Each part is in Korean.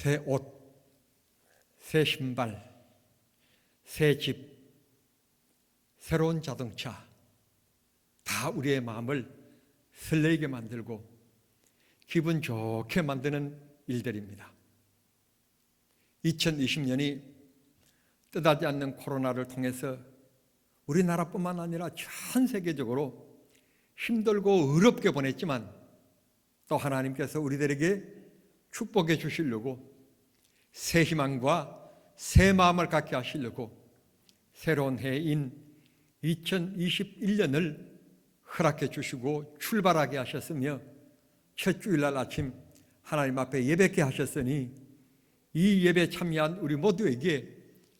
새 옷, 새 신발, 새 집, 새로운 자동차, 다 우리의 마음을 설레게 만들고 기분 좋게 만드는 일들입니다. 2020년이 뜻하지 않는 코로나를 통해서 우리나라뿐만 아니라 전 세계적으로 힘들고 어렵게 보냈지만 또 하나님께서 우리들에게 축복해 주시려고 새 희망과 새 마음을 갖게 하시려고 새로운 해인 2021년을 허락해 주시고 출발하게 하셨으며 첫 주일날 아침 하나님 앞에 예배케 하셨으니 이 예배에 참여한 우리 모두에게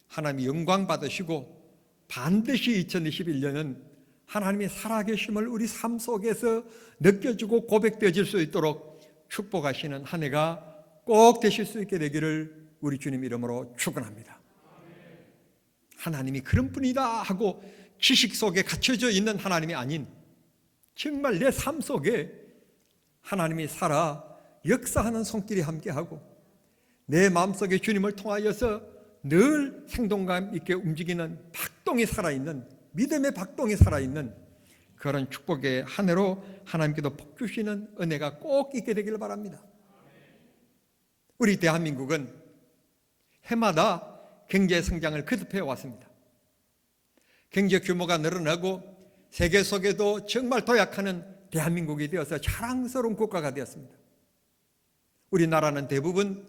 하나님이 영광 받으시고 반드시 2021년은 하나님의 살아계심을 우리 삶 속에서 느껴지고 고백되어질 수 있도록 축복하시는 한 해가 꼭 되실 수 있게 되기를 우리 주님 이름으로 축원합니다. 하나님이 그런 분이다 하고 지식 속에 갇혀져 있는 하나님이 아닌 정말 내 삶 속에 하나님이 살아 역사하는 손길이 함께하고 내 마음속에 주님을 통하여서 늘 생동감 있게 움직이는 박동이 살아있는, 믿음의 박동이 살아있는 그런 축복의 한 해로 하나님께도 복 주시는 은혜가 꼭 있게 되기를 바랍니다. 우리 대한민국은 해마다 경제 성장을 거듭해 왔습니다. 경제 규모가 늘어나고 세계 속에도 정말 도약하는 대한민국이 되어서 자랑스러운 국가가 되었습니다. 우리나라는 대부분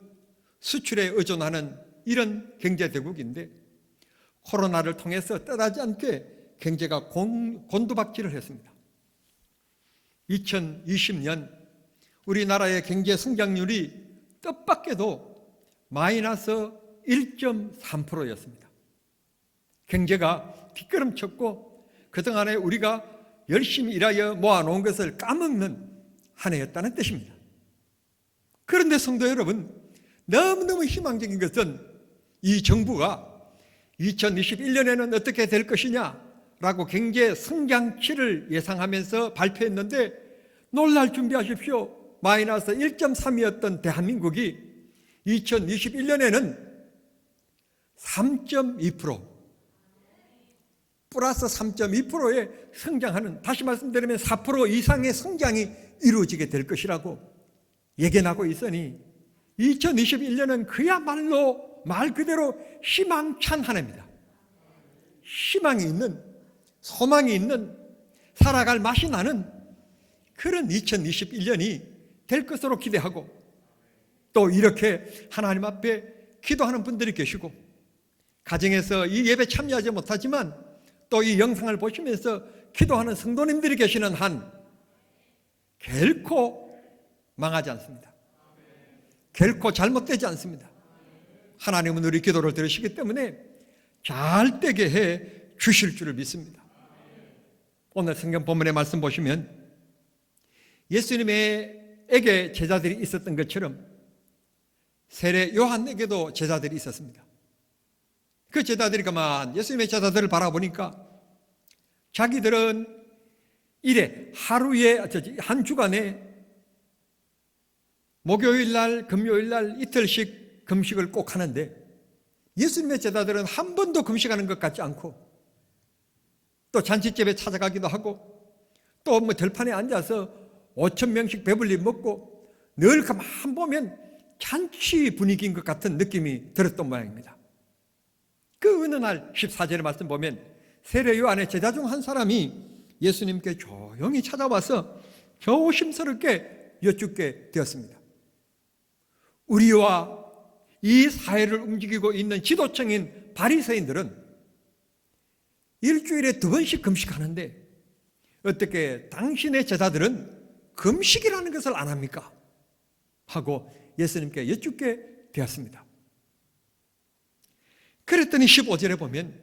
수출에 의존하는 이런 경제대국인데 코로나를 통해서 뜻하지 않게 경제가 곤두박질을 했습니다. 2020년 우리나라의 경제 성장률이 뜻밖에도 마이너스 1.3%였습니다. 경제가 뒷걸음쳤고 그동안에 우리가 열심히 일하여 모아놓은 것을 까먹는 한 해였다는 뜻입니다. 그런데 성도 여러분, 너무너무 희망적인 것은 이 정부가 2021년에는 어떻게 될 것이냐라고 경제 성장치를 예상하면서 발표했는데 놀랄 준비하십시오. 마이너스 1.3이었던 대한민국이 2021년에는 3.2% 플러스 3.2%의 성장하는, 다시 말씀드리면 4% 이상의 성장이 이루어지게 될 것이라고 예견하고 있으니 2021년은 그야말로 말 그대로 희망찬 한 해입니다. 희망이 있는, 소망이 있는, 살아갈 맛이 나는 그런 2021년이 될 것으로 기대하고 또 이렇게 하나님 앞에 기도하는 분들이 계시고 가정에서 이 예배 참여하지 못하지만 또 이 영상을 보시면서 기도하는 성도님들이 계시는 한 결코 망하지 않습니다. 결코 잘못되지 않습니다. 하나님은 우리 기도를 들으시기 때문에 잘 되게 해 주실 줄을 믿습니다. 오늘 성경 본문의 말씀 보시면 예수님에게 제자들이 있었던 것처럼 세례 요한에게도 제자들이 있었습니다. 그 제자들이 그만 예수님의 제자들을 바라보니까 자기들은 하루에 한 주간에 목요일 날, 금요일 날 이틀씩 금식을 꼭 하는데 예수님의 제자들은 한 번도 금식하는 것 같지 않고 또 잔치집에 찾아가기도 하고 또 들판에 앉아서 5,000명씩 배불리 먹고 늘 가만 보면 잔치 분위기인 것 같은 느낌이 들었던 모양입니다. 그 어느 날 14절의 말씀 보면 세례 요한의 제자 중 한 사람이 예수님께 조용히 찾아와서 조심스럽게 여쭙게 되었습니다. 우리와 이 사회를 움직이고 있는 지도층인 바리새인들은 일주일에 2번씩 금식하는데 어떻게 당신의 제자들은 금식이라는 것을 안 합니까? 하고 예수님께 여쭙게 되었습니다. 그랬더니 15절에 보면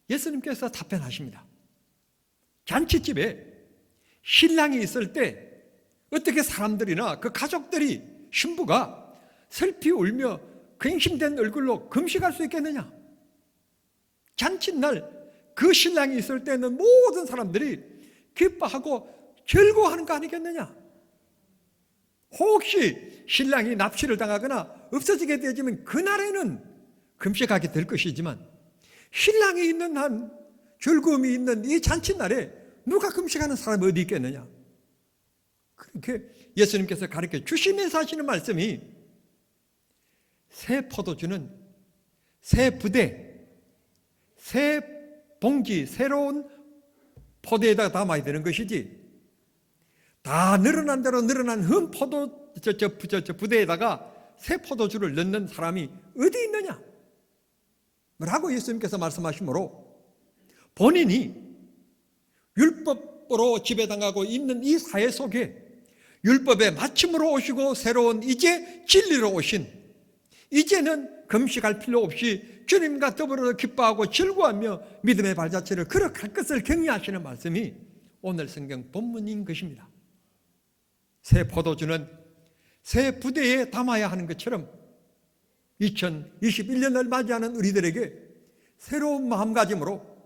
예수님께서 답변하십니다. 잔치집에 신랑이 있을 때 어떻게 사람들이나 그 가족들이, 신부가 슬피 울며 근심된 얼굴로 금식할 수 있겠느냐? 잔칫날 그 신랑이 있을 때는 모든 사람들이 기뻐하고 즐거워하는 거 아니겠느냐? 혹시 신랑이 납치를 당하거나 없어지게 되어지면 그날에는 금식하게 될 것이지만 신랑이 있는 한, 즐거움이 있는 이 잔치날에 누가 금식하는 사람이 어디 있겠느냐. 그렇게 예수님께서 가르쳐 주시면서 하시는 말씀이 새 포도주는 새 부대, 새 봉지, 새로운 포도에다 담아야 되는 것이지 다 늘어난 대로 늘어난 흠 포도 부대에다가 새 포도주를 넣는 사람이 어디 있느냐? 라고 예수님께서 말씀하시므로 본인이 율법으로 지배당하고 있는 이 사회 속에 율법의 마침으로 오시고 새로운 이제 진리로 오신, 이제는 금식할 필요 없이 주님과 더불어 기뻐하고 즐거워하며 믿음의 발자취를 걸어갈 것을 격려하시는 말씀이 오늘 성경 본문인 것입니다. 새 포도주는 새 부대에 담아야 하는 것처럼 2021년을 맞이하는 우리들에게 새로운 마음가짐으로,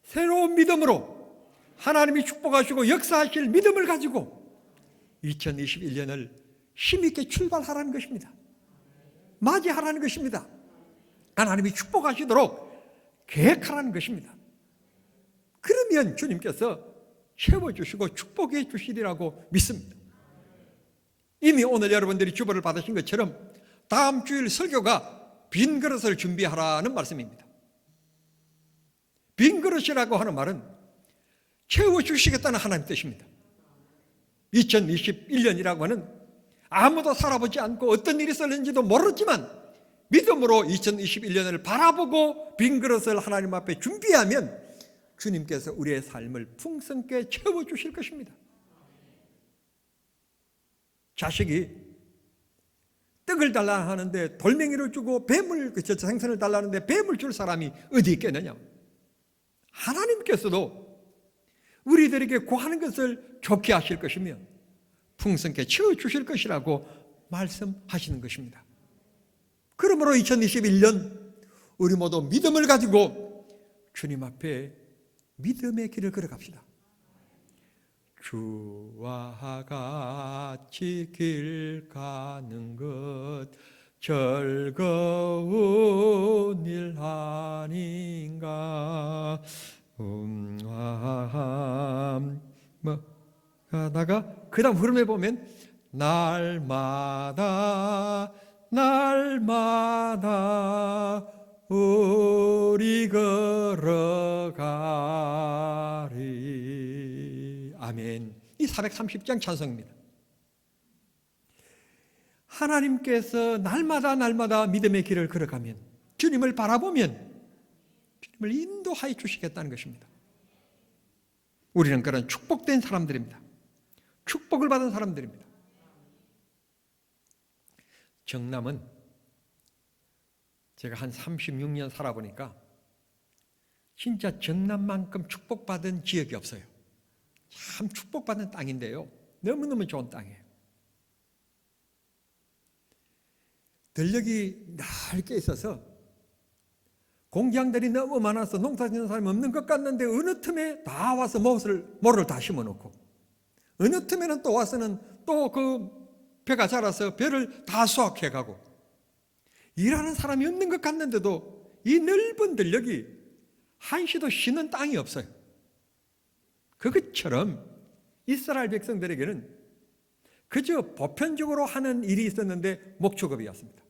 새로운 믿음으로 하나님이 축복하시고 역사하실 믿음을 가지고 2021년을 힘있게 출발하라는 것입니다. 맞이하라는 것입니다. 하나님이 축복하시도록 계획하라는 것입니다. 그러면 주님께서 채워주시고 축복해 주시리라고 믿습니다. 이미 오늘 여러분들이 주보를 받으신 것처럼 다음 주일 설교가 빈 그릇을 준비하라는 말씀입니다. 빈 그릇이라고 하는 말은 채워주시겠다는 하나님 뜻입니다. 2021년이라고 하는 아무도 살아보지 않고 어떤 일이 있었는지도 모르지만 믿음으로 2021년을 바라보고 빈 그릇을 하나님 앞에 준비하면 주님께서 우리의 삶을 풍성하게 채워주실 것입니다. 자식이 떡을 달라 하는데 돌멩이를 주고 생선을 달라 하는데 뱀을 줄 사람이 어디 있겠느냐. 하나님께서도 우리들에게 구하는 것을 좋게 하실 것이며 풍성하게 채워주실 것이라고 말씀하시는 것입니다. 그러므로 2021년 우리 모두 믿음을 가지고 주님 앞에 믿음의 길을 걸어갑시다. 주와 같이 길 가는 것 즐거운 일 아닌가. 가다가 그 다음 흐름에 보면 날마다 우리 걸어가리. 아멘. 이 430장 찬송입니다. 하나님께서 날마다 믿음의 길을 걸어가면, 주님을 바라보면 주님을 인도하여 주시겠다는 것입니다. 우리는 그런 축복된 사람들입니다. 축복을 받은 사람들입니다. 정남은 제가 한 36년 살아보니까 진짜 정남만큼 축복받은 지역이 없어요. 참 축복받은 땅인데요, 너무너무 좋은 땅이에요. 들녘이 넓게 있어서 공장들이 너무 많아서 농사 짓는 사람이 없는 것 같는데 어느 틈에 다 와서 모를 다 심어놓고, 어느 틈에는 또 와서는 또 그 배가 자라서 배를 다 수확해가고, 일하는 사람이 없는 것 같는데도 이 넓은 들녘이 한시도 쉬는 땅이 없어요. 그것처럼 이스라엘 백성들에게는 그저 보편적으로 하는 일이 있었는데 목축업이었습니다.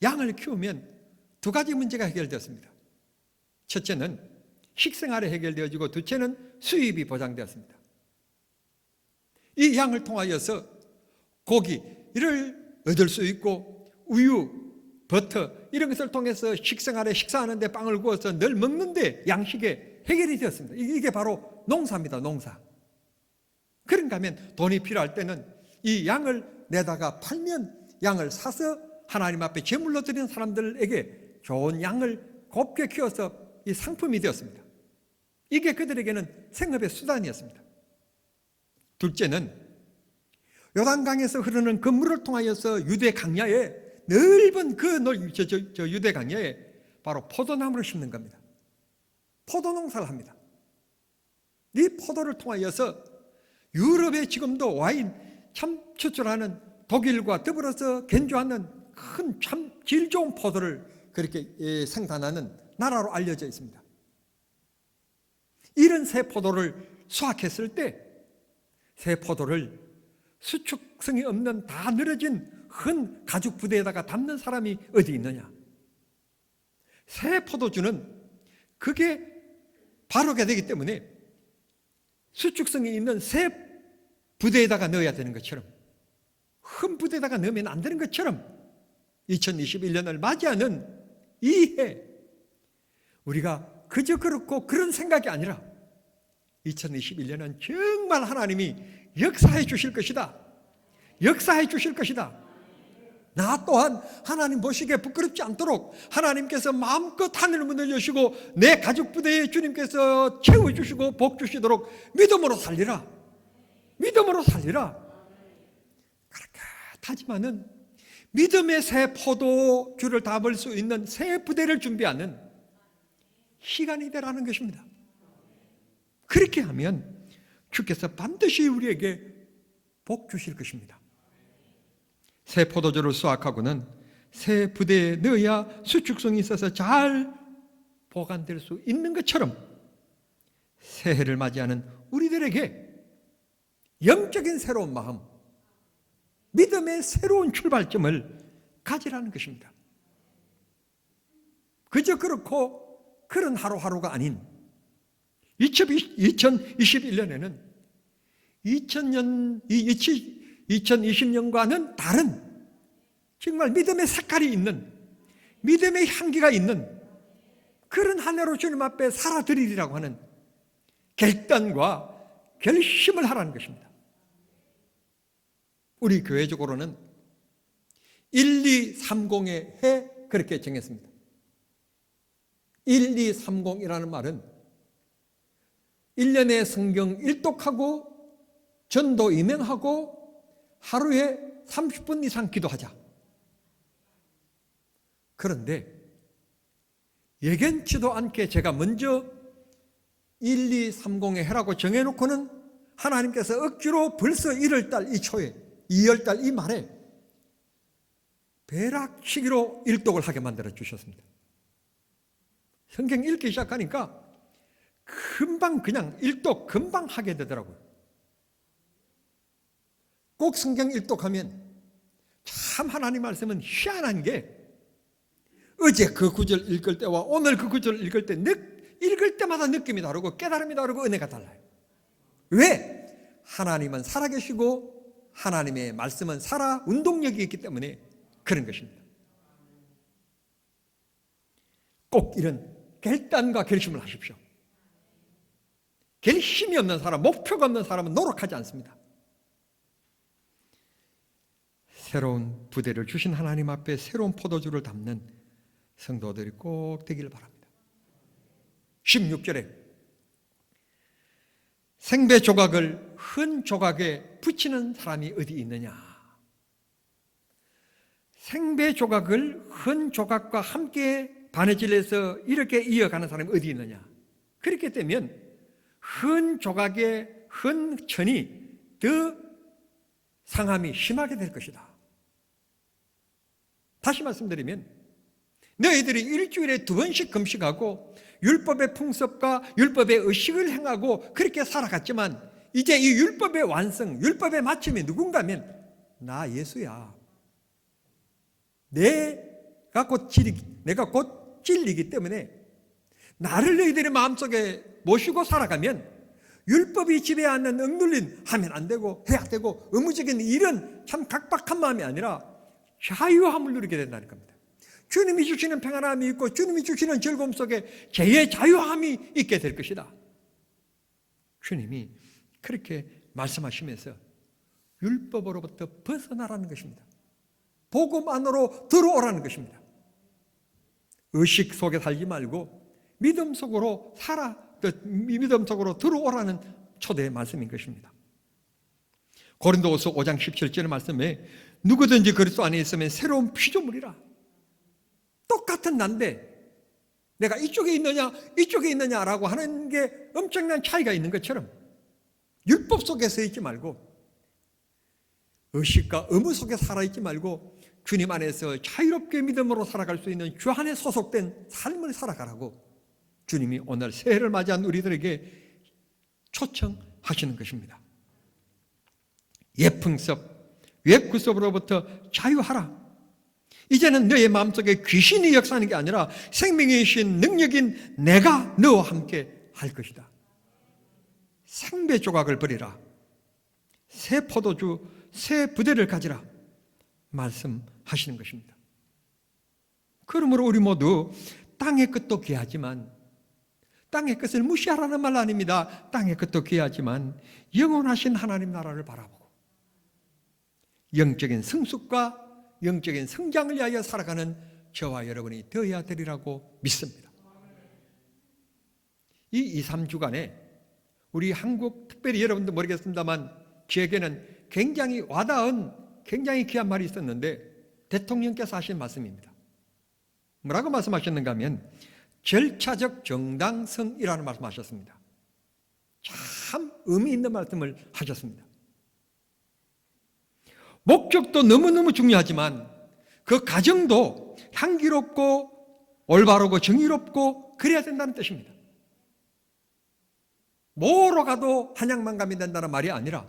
양을 키우면 두 가지 문제가 해결되었습니다. 첫째는 식생활이 해결되어지고 둘째는 수입이 보장되었습니다. 이 양을 통하여서 고기를 얻을 수 있고 우유, 버터 이런 것을 통해서 식생활에 식사하는데 빵을 구워서 늘 먹는데 양식에 해결이 되었습니다. 이게 바로 농사입니다. 농사. 그런가 하면 돈이 필요할 때는 이 양을 내다가 팔면 양을 사서 하나님 앞에 제물로 드리는 사람들에게 좋은 양을 곱게 키워서 이 상품이 되었습니다. 이게 그들에게는 생업의 수단이었습니다. 둘째는 요단강에서 흐르는 그 물을 통하여서 유대 강야에, 넓은 그 유대 강야에 바로 포도나무를 심는 겁니다. 포도 농사를 합니다. 이 포도를 통하여서 유럽에 지금도 와인 참 추출하는 독일과 더불어서 견주하는 큰 참 질 좋은 포도를 그렇게 생산하는 나라로 알려져 있습니다. 이런 새 포도를 수확했을 때 새 포도를 수축성이 없는 다 늘어진 큰 가죽 부대에다가 담는 사람이 어디 있느냐? 새 포도주는 그게 바르게 되기 때문에 수축성이 있는 새 부대에다가 넣어야 되는 것처럼, 큰 부대에다가 넣으면 안 되는 것처럼 2021년을 맞이하는 이 해, 우리가 그저 그렇고 그런 생각이 아니라 2021년은 정말 하나님이 역사해 주실 것이다. 역사해 주실 것이다. 나 또한 하나님 보시기에 부끄럽지 않도록 하나님께서 마음껏 하늘을 문을 여시고 내 가족 부대에 주님께서 채워주시고 복 주시도록 믿음으로 살리라. 믿음으로 살리라. 그렇게 하지만은 믿음의 새 포도주를 담을 수 있는 새 부대를 준비하는 시간이 되라는 것입니다. 그렇게 하면 주께서 반드시 우리에게 복 주실 것입니다. 새 포도주를 수확하고는 새 부대에 넣어야 수축성이 있어서 잘 보관될 수 있는 것처럼 새해를 맞이하는 우리들에게 영적인 새로운 마음, 믿음의 새로운 출발점을 가지라는 것입니다. 그저 그렇고 그런 하루하루가 아닌 2021년에는 2020년과는 다른 정말 믿음의 색깔이 있는, 믿음의 향기가 있는 그런 한 해로 주님 앞에 살아드리리라고 하는 결단과 결심을 하라는 것입니다. 우리 교회적으로는 1230의 해 그렇게 정했습니다. 1230이라는 말은 1년에 성경 일독하고 전도 임행하고 하루에 30분 이상 기도하자. 그런데 예견치도 않게 제가 먼저 1230의 해라고 정해놓고는 하나님께서 억지로 벌써 1월달 이 초에 2월달 이 말에 벼락치기로 일독을 하게 만들어 주셨습니다. 성경 읽기 시작하니까 금방 그냥 일독 금방 하게 되더라고요. 꼭 성경 일독하면 참 하나님 말씀은 희한한 게 어제 그 구절 읽을 때와 오늘 그 구절 읽을 때 읽을 때마다 느낌이 다르고 깨달음이 다르고 은혜가 달라요. 왜? 하나님은 살아계시고 하나님의 말씀은 살아 운동력이 있기 때문에 그런 것입니다. 꼭 이런 결단과 결심을 하십시오. 결심이 없는 사람, 목표가 없는 사람은 노력하지 않습니다. 새로운 부대를 주신 하나님 앞에 새로운 포도주를 담는 성도들이 꼭 되기를 바랍니다. 16절에 생배 조각을 흔 조각에 붙이는 사람이 어디 있느냐? 생배 조각을 흔 조각과 함께 바느질해서 이렇게 이어가는 사람이 어디 있느냐? 그렇게 되면 흔 조각의 흔 천이 더 상함이 심하게 될 것이다. 다시 말씀드리면 너희들이 일주일에 2번씩 금식하고 율법의 풍습과 율법의 의식을 행하고 그렇게 살아갔지만 이제 이 율법의 완성, 율법의 마침이 누군가면 나 예수야. 내가 곧 진리이기 때문에 나를 너희들의 마음속에 모시고 살아가면 율법이 지배하는 억눌린 하면 안 되고 해야 되고 의무적인 일은 참 각박한 마음이 아니라 자유함을 누리게 된다는 겁니다. 주님이 주시는 평안함이 있고 주님이 주시는 즐거움 속에 죄의 자유함이 있게 될 것이다. 주님이 그렇게 말씀하시면서 율법으로부터 벗어나라는 것입니다. 복음 안으로 들어오라는 것입니다. 의식 속에 살지 말고 믿음 속으로 믿음 속으로 들어오라는 초대의 말씀인 것입니다. 고린도후서 5장 17절의 말씀에 누구든지 그리스도 안에 있으면 새로운 피조물이라. 똑같은 난데 내가 이쪽에 있느냐라고 하는 게 엄청난 차이가 있는 것처럼 율법 속에 서 있지 말고 의식과 의무 속에 살아있지 말고 주님 안에서 자유롭게 믿음으로 살아갈 수 있는 주 안에 소속된 삶을 살아가라고 주님이 오늘 새해를 맞이한 우리들에게 초청하시는 것입니다. 예풍섭, 옛구섭으로부터 자유하라. 이제는 너의 마음속에 귀신이 역사하는 게 아니라 생명의 신 능력인 내가 너와 함께 할 것이다. 생배 조각을 버리라. 새 포도주, 새 부대를 가지라 말씀하시는 것입니다. 그러므로 우리 모두 땅의 끝도 귀하지만, 땅의 끝을 무시하라는 말 아닙니다. 땅의 끝도 귀하지만 영원하신 하나님 나라를 바라보고 영적인 성숙과 영적인 성장을 위하여 살아가는 저와 여러분이 되어야 되리라고 믿습니다. 이 2, 3주간에 우리 한국, 특별히 여러분도 모르겠습니다만 저에게는 굉장히 와닿은, 굉장히 귀한 말이 있었는데 대통령께서 하신 말씀입니다. 뭐라고 말씀하셨는가 하면 절차적 정당성이라는 말씀하셨습니다. 참 의미 있는 말씀을 하셨습니다. 목적도 너무너무 중요하지만 그 과정도 향기롭고 올바르고 정의롭고 그래야 된다는 뜻입니다. 뭐로 가도 한양만 가면 된다는 말이 아니라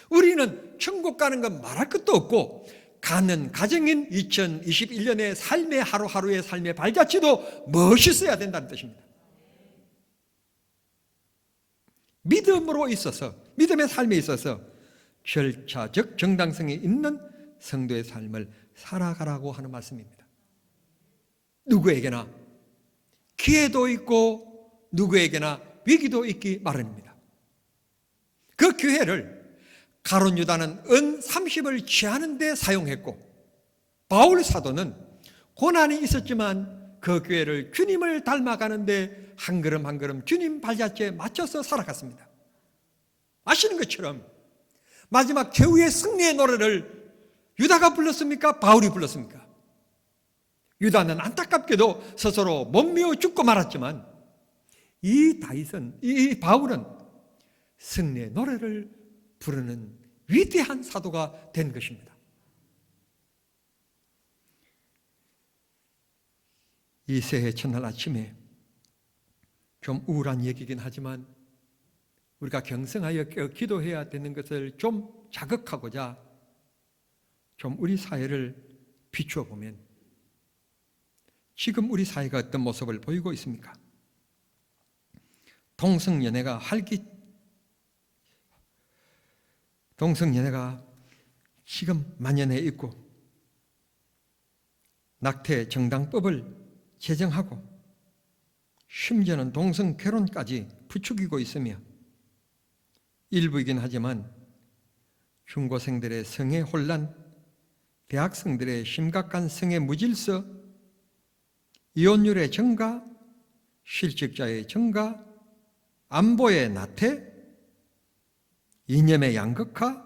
우리는 천국 가는 건 말할 것도 없고 가는 가정인 2021년의 삶의 하루하루의 삶의 발자취도 멋있어야 된다는 뜻입니다. 믿음으로 있어서, 믿음의 삶에 있어서 절차적 정당성이 있는 성도의 삶을 살아가라고 하는 말씀입니다. 누구에게나 기회도 있고 누구에게나 위기도 있기 마련입니다. 그 기회를 가룟 유다는 은 30을 취하는 데 사용했고 바울 사도는 고난이 있었지만 그 기회를 주님을 닮아가는데 한 걸음 한 걸음 주님 발자취에 맞춰서 살아갔습니다. 아시는 것처럼 마지막 최후의 승리의 노래를 유다가 불렀습니까? 바울이 불렀습니까? 유다는 안타깝게도 스스로 몸매어 죽고 말았지만 이 바울은 승리의 노래를 부르는 위대한 사도가 된 것입니다. 이 새해 첫날 아침에 좀 우울한 얘기긴 하지만 우리가 경성하여 기도해야 되는 것을 좀 자극하고자 좀 우리 사회를 비추어 보면 지금 우리 사회가 어떤 모습을 보이고 있습니까? 동성연애가 지금 만연해 있고 낙태 정당법을 제정하고 심지어는 동성 결혼까지 부추기고 있으며 일부이긴 하지만 중고생들의 성애 혼란, 대학생들의 심각한 성애 무질서, 이혼율의 증가, 실직자의 증가, 안보의 나태, 이념의 양극화,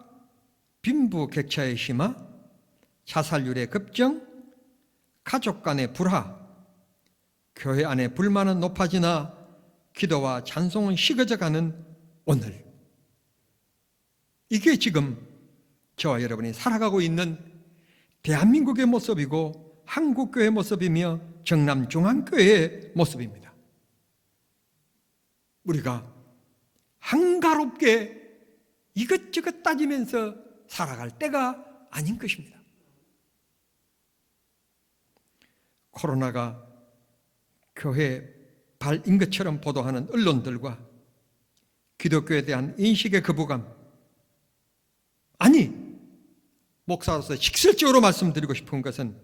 빈부격차의 심화, 자살률의 급증, 가족 간의 불화, 교회 안의 불만은 높아지나 기도와 찬송은 식어져가는 오늘, 이게 지금 저와 여러분이 살아가고 있는 대한민국의 모습이고 한국교회의 모습이며 정남중앙교회의 모습입니다. 우리가 한가롭게 이것저것 따지면서 살아갈 때가 아닌 것입니다. 코로나가 교회 발인 것처럼 보도하는 언론들과 기독교에 대한 인식의 거부감, 아니, 목사로서 직설적으로 말씀드리고 싶은 것은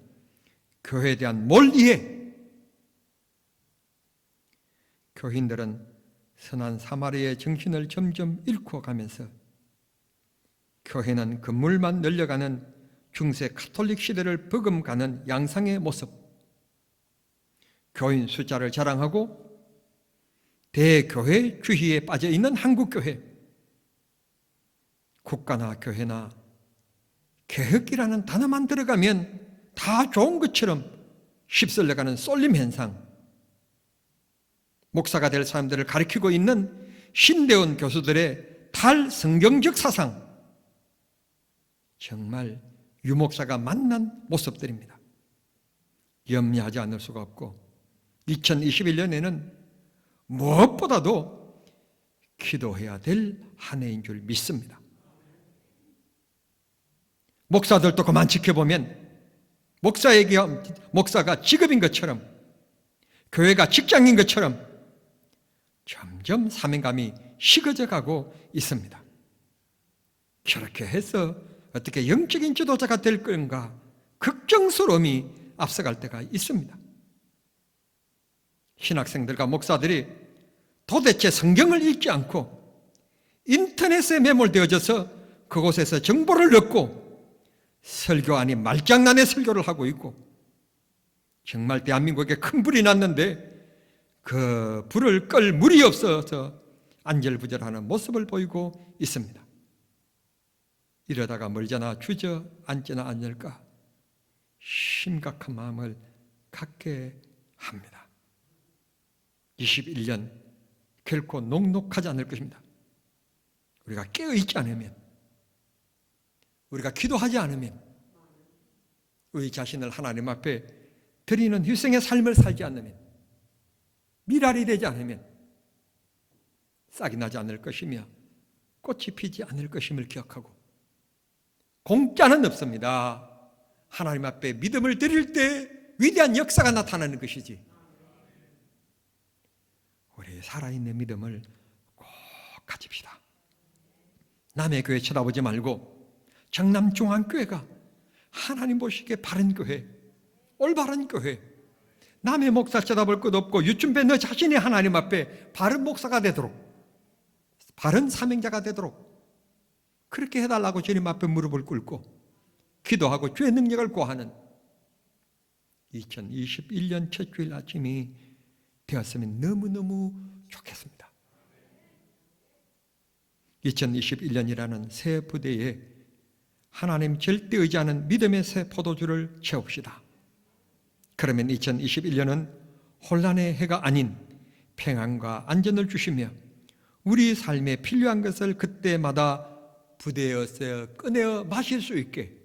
교회에 대한 몰이해. 교인들은 선한 사마리아의 정신을 점점 잃고 가면서 교회는 건물만 늘려가는 중세 가톨릭 시대를 버금가는 양상의 모습, 교인 숫자를 자랑하고 대교회 주의에 빠져있는 한국교회, 국가나 교회나 개혁이라는 단어만 들어가면 다 좋은 것처럼 휩쓸려가는 쏠림 현상, 목사가 될 사람들을 가리키고 있는 신대원 교수들의 탈성경적 사상, 정말 유목사가 만난 모습들입니다. 염려하지 않을 수가 없고 2021년에는 무엇보다도 기도해야 될 한 해인 줄 믿습니다. 목사들도 그만 지켜보면 목사가 직업인 것처럼 교회가 직장인 것처럼 점점 사명감이 식어져 가고 있습니다. 저렇게 해서 어떻게 영적인 지도자가 될 건가 걱정스러움이 앞서갈 때가 있습니다. 신학생들과 목사들이 도대체 성경을 읽지 않고 인터넷에 매몰되어져서 그곳에서 정보를 얻고 설교 아닌 말장난의 설교를 하고 있고, 정말 대한민국에 큰 불이 났는데 그 불을 끌 물이 없어서 안절부절하는 모습을 보이고 있습니다. 이러다가 멀잖아 주저앉지나 않을까 심각한 마음을 갖게 합니다. 21년 결코 녹록하지 않을 것입니다. 우리가 깨어있지 않으면, 우리가 기도하지 않으면, 우리 자신을 하나님 앞에 드리는 희생의 삶을 살지 않으면, 미랄이 되지 않으면 싹이 나지 않을 것이며 꽃이 피지 않을 것임을 기억하고, 공짜는 없습니다. 하나님 앞에 믿음을 드릴 때 위대한 역사가 나타나는 것이지, 우리 살아있는 믿음을 꼭 가집시다. 남의 교회 쳐다보지 말고 정남중앙교회가 하나님 보시기에 바른 교회, 올바른 교회, 남의 목사 쳐다볼 것 없고 유춘배 너 자신이 하나님 앞에 바른 목사가 되도록, 바른 사명자가 되도록 그렇게 해달라고 주님 앞에 무릎을 꿇고 기도하고 주의 능력을 구하는 2021년 첫 주일 아침이 되었으면 너무너무 좋겠습니다. 2021년이라는 새 부대에 하나님 절대 의지하는 믿음의 새 포도주를 채웁시다. 그러면 2021년은 혼란의 해가 아닌 평안과 안전을 주시며 우리 삶에 필요한 것을 그때마다 부대에서 꺼내어 마실 수 있게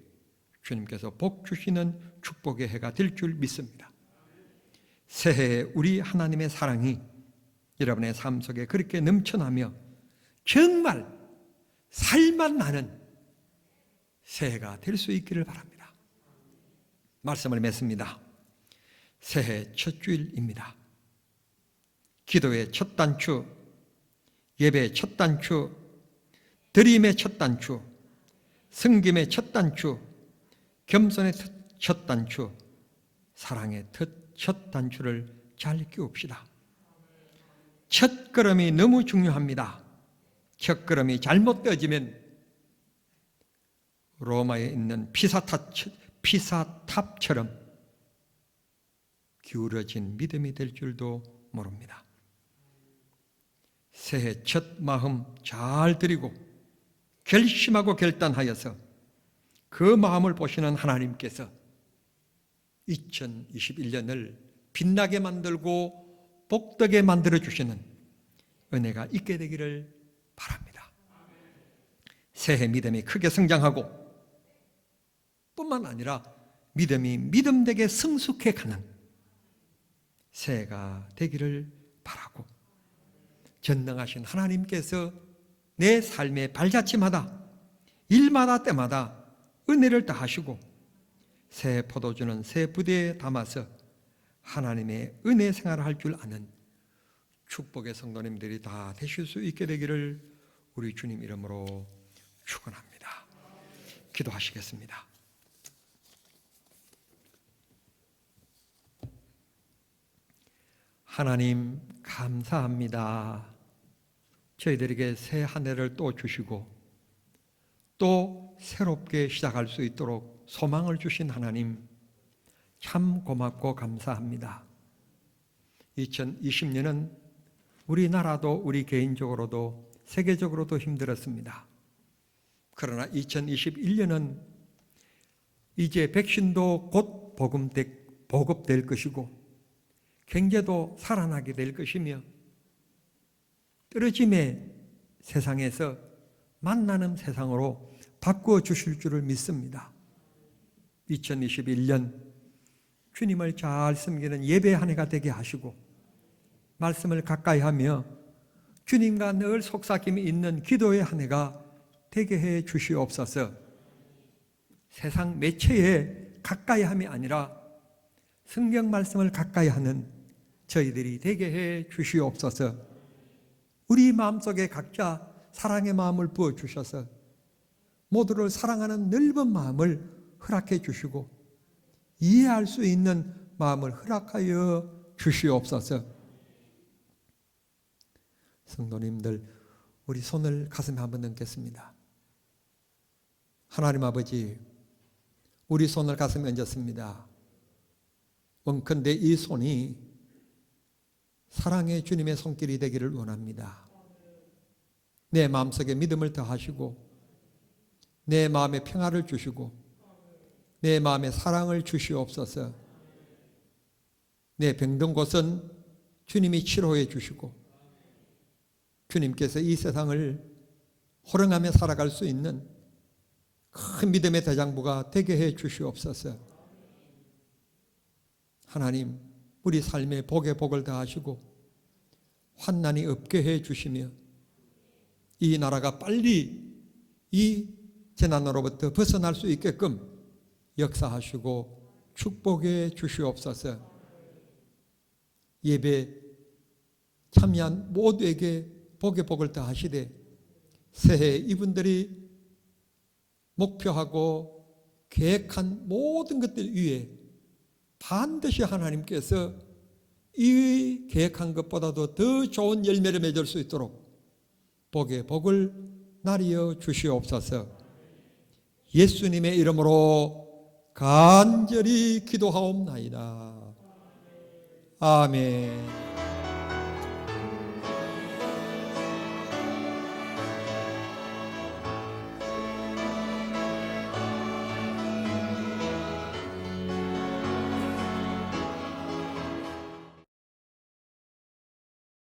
주님께서 복 주시는 축복의 해가 될 줄 믿습니다. 새해에 우리 하나님의 사랑이 여러분의 삶 속에 그렇게 넘쳐나며 정말 살맛 나는 새해가 될 수 있기를 바랍니다. 말씀을 맺습니다. 새해 첫 주일입니다. 기도의 첫 단추, 예배의 첫 단추, 드림의 첫 단추, 섬김의 첫 단추, 겸손의 첫 단추, 사랑의 첫 단추를 잘 끼웁시다. 첫 걸음이 너무 중요합니다. 첫 걸음이 잘못되어지면 로마에 있는 피사탑처럼 기울어진 믿음이 될 줄도 모릅니다. 새해 첫 마음 잘 드리고 결심하고 결단하여서 그 마음을 보시는 하나님께서 2021년을 빛나게 만들고 복되게 만들어 주시는 은혜가 있게 되기를 바랍니다. 새해 믿음이 크게 성장하고 뿐만 아니라 믿음이 믿음되게 성숙해 가는 새해가 되기를 바라고, 전능하신 하나님께서 내 삶의 발자취마다 일마다 때마다 은혜를 다하시고 새 포도주는 새 부대에 담아서 하나님의 은혜 생활을 할 줄 아는 축복의 성도님들이 다 되실 수 있게 되기를 우리 주님 이름으로 축원합니다. 기도하시겠습니다. 하나님 감사합니다. 저희들에게 새 한 해를 또 주시고 또 새롭게 시작할 수 있도록 소망을 주신 하나님 참 고맙고 감사합니다. 2020년은 우리나라도 우리 개인적으로도 세계적으로도 힘들었습니다. 그러나 2021년은 이제 백신도 곧 보급될 것이고 경제도 살아나게 될 것이며 떨어짐의 세상에서 만나는 세상으로 바꾸어 주실 줄을 믿습니다. 2021년 주님을 잘 섬기는 예배 한 해가 되게 하시고 말씀을 가까이 하며 주님과 늘 속삭임이 있는 기도의 한 해가 되게 해 주시옵소서. 세상 매체에 가까이 함이 아니라 성경 말씀을 가까이 하는 저희들이 되게 해 주시옵소서. 우리 마음속에 각자 사랑의 마음을 부어 주셔서 모두를 사랑하는 넓은 마음을 허락해 주시고 이해할 수 있는 마음을 허락하여 주시옵소서. 성도님들, 우리 손을 가슴에 한번 얹겠습니다. 하나님 아버지, 우리 손을 가슴에 얹었습니다. 원컨대 이 손이 사랑의 주님의 손길이 되기를 원합니다. 내 마음속에 믿음을 더하시고 내 마음에 평화를 주시고 내 마음에 사랑을 주시옵소서. 내 병든 곳은 주님이 치료해 주시고 주님께서 이 세상을 호령하며 살아갈 수 있는 큰 믿음의 대장부가 되게 해 주시옵소서. 하나님, 우리 삶에 복에 복을 더하시고 환난이 없게 해 주시며 이 나라가 빨리 이 재난으로부터 벗어날 수 있게끔 역사하시고 축복해 주시옵소서. 예배 참여한 모두에게 복에 복을 더하시되 새해 이분들이 목표하고 계획한 모든 것들 위에 반드시 하나님께서 이 계획한 것보다도 더 좋은 열매를 맺을 수 있도록 복에 복을 나리어 주시옵소서. 예수님의 이름으로 간절히 기도하옵나이다. 아멘.